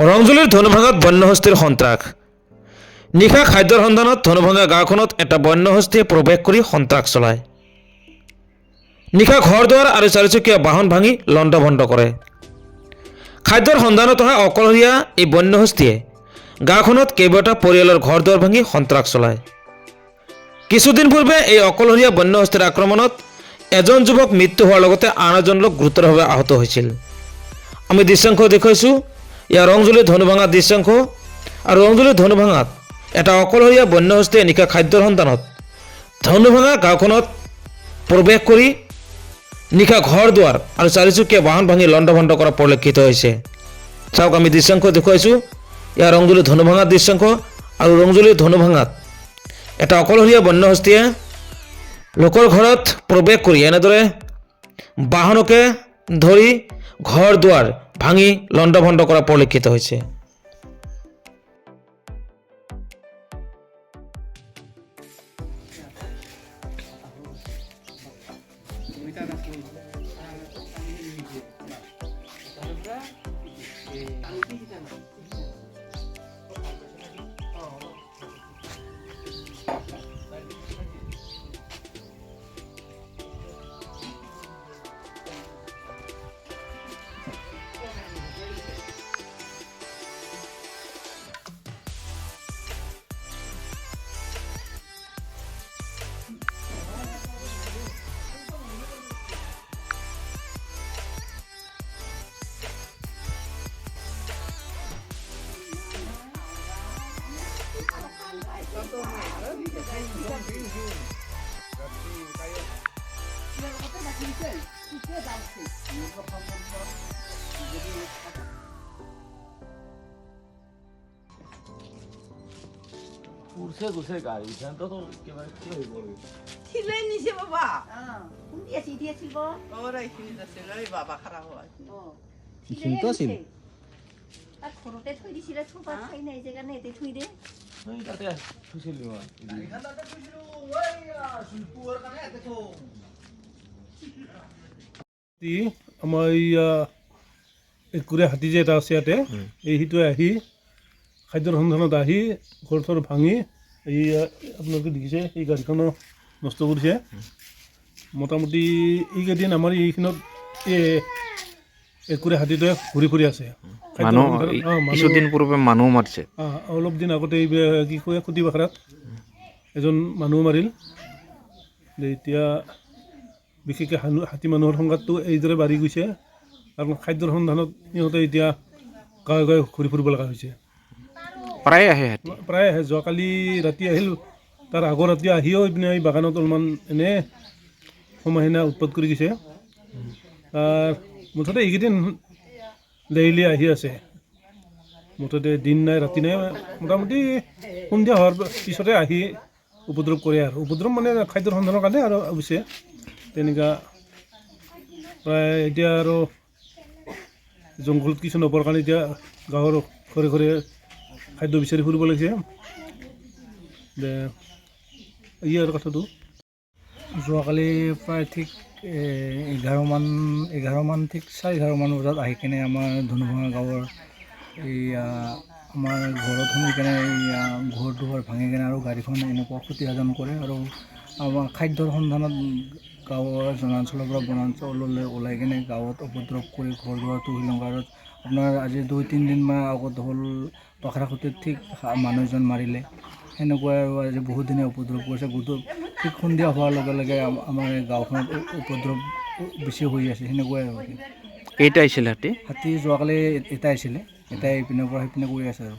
ৰংজুলিৰ ধনুভাঙাত বন্যহস্তীৰ সন্ত্ৰাস। নিশা খাদ্যৰ সন্ধানত ধনুভাঙা গাঁওখনত এটা বন্যহস্তীয়ে প্ৰৱেশ কৰি সন্ত্ৰাস চলায়। নিশা ঘৰ দুৱাৰ আৰু চাৰিচকীয়া বাহন ভাঙি লণ্ডভণ্ড কৰে। খাদ্যৰ সন্ধানত অহা অকলশৰীয়া এই বন্যহস্তীয়ে গাঁওখনত কেইবাটা পৰিয়ালৰ ঘৰ দুৱাৰ ভাঙি সন্ত্ৰাস চলায়। কিছুদিন পূৰ্বে এই অকলশৰীয়া বন্যহস্তীৰ আক্ৰমণত এজন যুৱক মৃত্যু হোৱাৰ লগতে আন এজন লোক গুৰুতৰভাৱে আহত হৈছিল। আমি দৃশ্যাংশ দেখুৱাইছোঁ। ইয়াৰ ৰংজুলিৰ ধনুভাঙা দৃশ্যাংশ। আৰু ৰংজুলিৰ ধনুভাঙাত এটা অকলশৰীয়া বন্যহস্তীয়ে নিশা খাদ্যৰ সন্ধানত ধনুভাঙা গাঁওখনত প্ৰৱেশ কৰি নিশা ঘৰ দুৱাৰ আৰু চাৰিচকীয়া বাহন ভাঙি লণ্ডভণ্ড কৰা পৰিলক্ষিত হৈছে। চাওক, আমি দৃশ্যাংশ দেখুৱাইছোঁ। ইয়াৰ ৰংজুলিৰ ধনুভাঙাৰ দৃশ্যাংশ। আৰু ৰংজুলিৰ ধনুভাঙাত এটা অকলশৰীয়া বন্যহস্তীয়ে লোকৰ ঘৰত প্ৰৱেশ কৰি এনেদৰে বাহনকে ধৰি ঘৰ দুৱাৰ ভাঙি লণ্ডভণ্ড কৰা পৰিলক্ষিত হৈছে। গুছে গাড়ি তো কিবা কি হইব ছিলে নিছে বাবা কোন দিয়ে চিঠি আছিল গো? ওরা এখানে ছিল এই বাবা খারাপ হয় চিঠি আছিল। আর ঘৰতে থৈ দিছিলে, থোপা খাই নাই যে কাৰণে এতে থৈ দে। এই তাতে খুছিলি মই আমাৰ একুৰীয়া হাতী যে এটা আছে ইয়াতে, এই সিটোৱে আহি খাদ্যৰ সন্ধানত আহি ঘৰ চৰ ভাঙি এই আপোনালোকে দেখিছে এই গাড়ীখনো নষ্ট কৰিছে। মোটামুটি এইকেইদিন আমাৰ এইখিনিত এই একুৰীয়া হাতীটোৱে ঘূৰি ফুৰি আছে। কিছুদিন পূৰ্বে মানুহ মাৰিছে। অলপ দিন আগতে এই কি কয় খুটি বাখৰাত এজন মানুহ মাৰিল। এতিয়া বিশেষকৈ হাতী মানুহৰ সংঘাতটো এইদৰে বাঢ়ি গৈছে, কাৰণ খাদ্যৰ সন্ধানত সিহঁতে এতিয়া গাঁৱে গাঁৱে ঘূৰি ফুৰিব লগা হৈছে। প্ৰায় আহে হাতী, প্ৰায় আহে। যোৱাকালি ৰাতি আহিল, তাৰ আগৰ ৰাতি আহিও এইপিনে এই বাগানত অলপমান এনে সময়সীনা উৎপাত কৰি গৈছে। মুঠতে এইকেইদিন ডেইলি আহি আছে। মুঠতে দিন নাই ৰাতি নাই, মোটামুটি সন্ধিয়া হোৱাৰ পিছতে আহি উপদ্ৰৱ কৰে। আৰু উপদ্ৰৱ মানে খাদ্যৰ সন্ধানৰ কাৰণে আৰু অৱশ্যে তেনেকুৱা প্ৰায় এতিয়া আৰু জংঘলত কিছু নপৰ কাৰণে এতিয়া গাঁৱৰ ঘৰে ঘৰে খাদ্য বিচাৰি ফুৰিব লাগিছে। আৰু কথাটো যোৱাকালি প্ৰায় ঠিক 11মান ঠিক 11:30 বজাত আহি কিনে আমাৰ ধনুভাঙা গাঁৱৰ আমাৰ ঘৰত সোমাই কিনে ঘৰ দুৱাৰ ভাঙি কিনে আৰু গাড়ীখন এনেকুৱা ক্ষতিসাধন কৰে। আৰু আমাৰ খাদ্যৰ সন্ধানত গাঁৱৰ জনাঞ্চলৰ পৰা বনাঞ্চললৈ ওলাই কিনে গাঁৱত উপদ্ৰৱ কৰি ঘৰ দুৱাৰটো শিলংগাৰত আপোনাৰ আজি 2-3 দিনমান আগত হ'ল পাখৰাখুটিত ঠিক মানুহ এজন মাৰিলে। সেনেকুৱাই আৰু আজি বহুত দিনে উপদ্ৰৱ কৰিছে। ঠিক সন্ধিয়া হোৱাৰ লগে লগে আমাৰ গাঁওখনত উপদ্ৰৱ বেছি হৈ আছে। সেনেকুৱাই আৰু কেইটা আহিছিলে হাতী? হাতী যোৱাকালি এটা আহিছিলে, এটাই ইপিনৰ পৰা সিপিনে কৰি আছে আৰু